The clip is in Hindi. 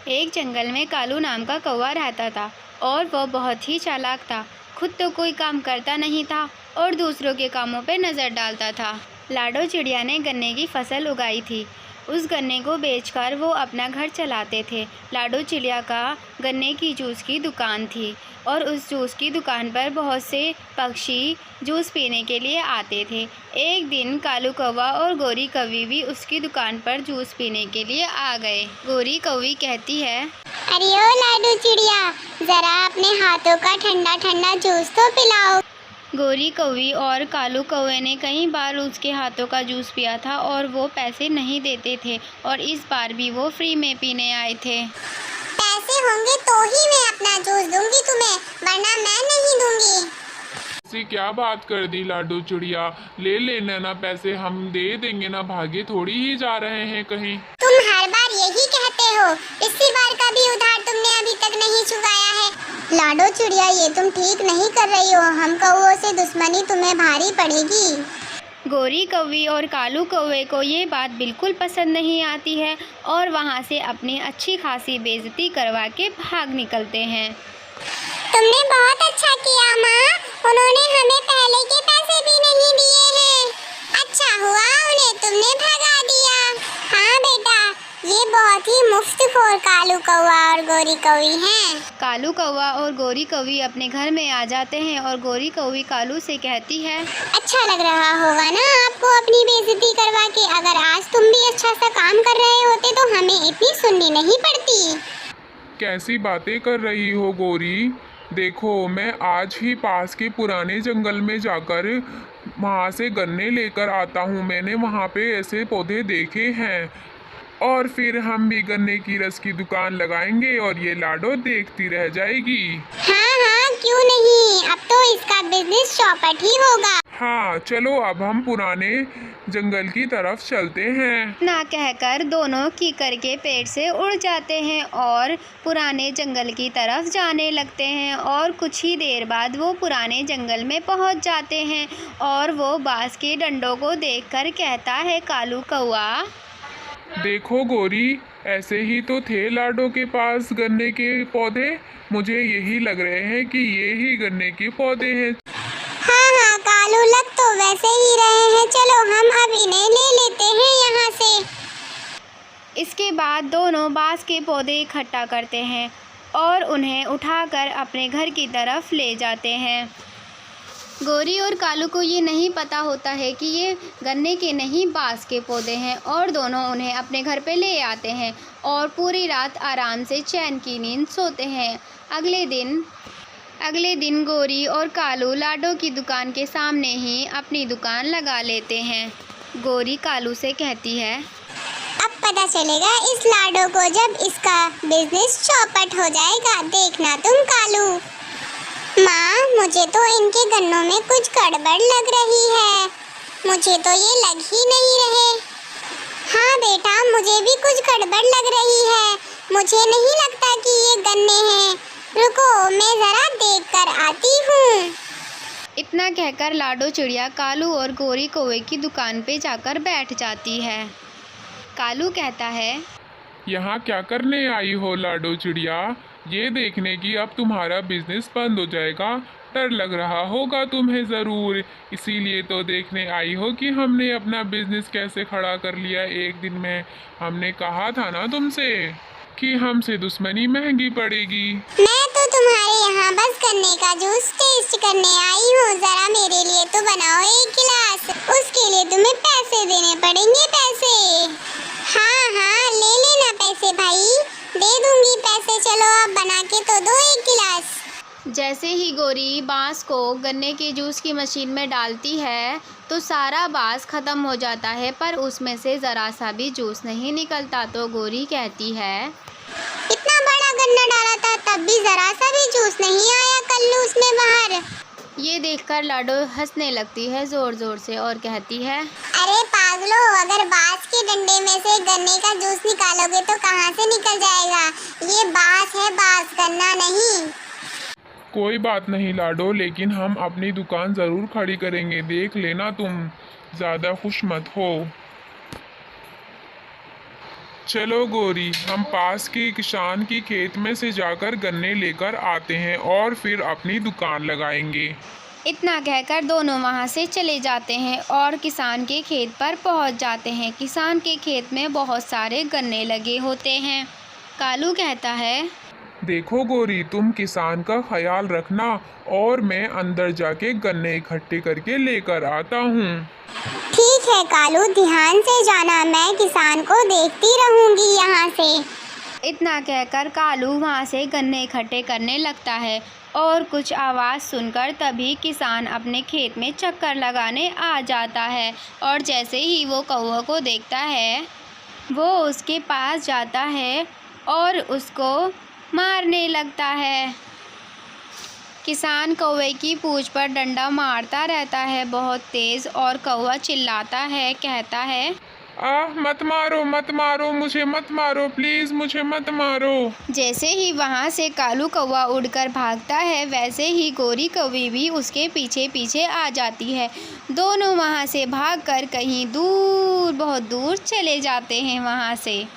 एक जंगल में कालू नाम का कौवा रहता था और वह बहुत ही चालाक था। खुद तो कोई काम करता नहीं था और दूसरों के कामों पर नज़र डालता था। लाडो चिड़िया ने गन्ने की फसल उगाई थी। उस गन्ने को बेचकर वो अपना घर चलाते थे। लाडो चिड़िया का गन्ने की जूस की दुकान थी और उस जूस की दुकान पर बहुत से पक्षी जूस पीने के लिए आते थे। एक दिन कालू कौवा और गोरी कौवी भी उसकी दुकान पर जूस पीने के लिए आ गए। गोरी कौवी कहती है, अरे ओ लाडो चिड़िया, जरा अपने हाथों का ठंडा ठंडा जूस तो पिलाओ। गोरी कौवी और कालू कौवे ने कई बार उसके हाथों का जूस पिया था और वो पैसे नहीं देते थे और इस बार भी वो फ्री में पीने आए थे। पैसे होंगे तो ही मैं अपना जूस दूंगी तुम्हें, वरना मैं नहीं दूंगी। ऐसी क्या बात कर दी लाडो चिड़िया, ले लेना ना पैसे, हम दे देंगे ना, भागे थोड़ी ही जा रहे हैं कहीं। तुम हर बार यही कहते हो, इसी बार का भी उधार तुमने अभी तक नहीं चुकाया है। लाडो चिड़िया, ये तुम ठीक नहीं कर रही हो, हम कौवों से दुश्मनी तुम्हें भारी पड़ेगी। गोरी कौवी और कालू कौवे को ये बात बिल्कुल पसंद नहीं आती है और वहाँ से अपनी अच्छी खासी बेइज्जती करवा के भाग निकलते हैं। तुमने बहुत अच्छा किया माँ, उन्होंने हमें पहले के पैसे भी नहीं दिए हैं। अच्छा हुआ उन्हें तुमने भगा दिया। हाँ बेटा, ये बहुत ही मुफ्तखोर कालू कौवा और गोरी कौवी हैं। कालू कौवा और गोरी कौवी अपने घर में आ जाते हैं और गोरी कौवी कालू से कहती है, अच्छा लग रहा होगा ना आपको अपनी बेइज्जती करवा के। अगर आज तुम भी अच्छा सा काम कर रहे होते तो हमें इतनी सुननी नहीं पड़ती। कैसी बातें कर रही हो गोरी, देखो मैं आज ही पास के पुराने जंगल में जाकर वहाँ से गन्ने लेकर आता हूँ। मैंने वहाँ पे ऐसे पौधे देखे हैं और फिर हम भी गन्ने की रस की दुकान लगाएंगे और ये लाडो देखती रह जाएगी। हाँ हाँ, क्यों नहीं, अब तो इसका बिजनेस चौपट ही होगा। हाँ चलो, अब हम पुराने जंगल की तरफ चलते हैं। ना कहकर दोनों कीकर के पेड़ से उड़ जाते हैं और पुराने जंगल की तरफ जाने लगते हैं और कुछ ही देर बाद वो पुराने जंगल में पहुंच जाते हैं और वो बांस के डंडों को देखकर कहता है, कालू कौवा, देखो गोरी, ऐसे ही तो थे लाडो के पास गन्ने के पौधे, मुझे यही लग रहे हैं कि ये ही गन्ने के पौधे हैं। हाँ हाँ कालू, लग तो वैसे ही रहे हैं, चलो हम अब इन्हें ले लेते हैं यहाँ से। इसके बाद दोनों बांस के पौधे इकट्ठा करते हैं और उन्हें उठाकर अपने घर की तरफ ले जाते हैं। गोरी और कालू को ये नहीं पता होता है कि ये गन्ने के नहीं बांस के पौधे हैं और दोनों उन्हें अपने घर पे ले आते हैं और पूरी रात आराम से चैन की नींद सोते हैं। अगले दिन गोरी और कालू लाडो की दुकान के सामने ही अपनी दुकान लगा लेते हैं। गोरी कालू से कहती है, अब पता चलेगा इस लाडो को जब इसका बिजनेस चौपट हो जाएगा, देखना तुम कालू। माँ, मुझे तो इनके गन्नों में कुछ गड़बड़ लग रही है, मुझे तो ये लग ही नहीं रहे। हाँ बेटा, मुझे भी कुछ गड़बड़ लग रही है, मुझे नहीं लगता कि ये गन्ने हैं। रुको, मैं जरा देख कर आती हूँ। इतना कहकर लाडो चिड़िया कालू और गोरी कौवे की दुकान पे जाकर बैठ जाती है। कालू कहता है, यहाँ क्या करने आई हो लाडो चिड़िया, ये देखने की अब तुम्हारा बिजनेस बंद हो जाएगा, डर लग रहा होगा तुम्हें ज़रूर, इसीलिए तो देखने आई हो कि हमने अपना बिजनेस कैसे खड़ा कर लिया एक दिन में। हमने कहा था ना तुमसे कि हमसे दुश्मनी महंगी पड़ेगी। मैं तो तुम्हारे यहाँ बस गन्ने का जूस टेस्ट करने आई हूँ, जरा मेरे लिए तो बनाओ एक गिलास, उसके लिए तुम्हें पैसे देने पड़ेंगे, पैसे। हाँ हाँ, ले लेना पैसे भाई, दे दूंगी पैसे, चलो अब बना के तो दो एक गिलास। जैसे ही गोरी बांस को गन्ने के जूस की मशीन में डालती है तो सारा बांस ख़त्म हो जाता है, पर उसमें से ज़रा सा भी जूस नहीं निकलता। तो गोरी कहती है, इतना बड़ा गन्ना डाला था तब भी ज़रा सा भी जूस नहीं आया कल्लू उसमें बाहर। ये देखकर लाडो हंसने लगती है ज़ोर ज़ोर से और कहती है, अरे पागलो, अगर बांस के डंडे में से गन्ने का जूस निकालोगे तो कहाँ से निकल जाएगा, ये बांस है, बांस गन्ना नहीं। कोई बात नहीं लाडो, लेकिन हम अपनी दुकान ज़रूर खड़ी करेंगे, देख लेना तुम, ज़्यादा खुश मत हो। चलो गोरी, हम पास के किसान की खेत में से जाकर गन्ने लेकर आते हैं और फिर अपनी दुकान लगाएंगे। इतना कहकर दोनों वहाँ से चले जाते हैं और किसान के खेत पर पहुँच जाते हैं। किसान के खेत में बहुत सारे गन्ने लगे होते हैं। कालू कहता है, देखो गोरी, तुम किसान का ख्याल रखना और मैं अंदर जाके गन्ने इकट्ठे करके लेकर आता हूँ। ठीक है कालू, ध्यान से जाना, मैं किसान को देखती रहूंगी यहाँ से। इतना कहकर कालू वहाँ से गन्ने इकट्ठे करने लगता है और कुछ आवाज़ सुनकर तभी किसान अपने खेत में चक्कर लगाने आ जाता है और जैसे ही वो कौवा को देखता है वो उसके पास जाता है और उसको मारने लगता है। किसान कौवे की पूंछ पर डंडा मारता रहता है बहुत तेज़ और कौवा चिल्लाता है, कहता है, मत मारो, मत मारो, मुझे मत मारो, प्लीज़ मुझे मत मारो। जैसे ही वहाँ से कालू कौवा उड़कर भागता है वैसे ही गोरी कौवी भी उसके पीछे पीछे आ जाती है। दोनों वहाँ से भागकर कहीं दूर, बहुत दूर चले जाते हैं वहाँ से।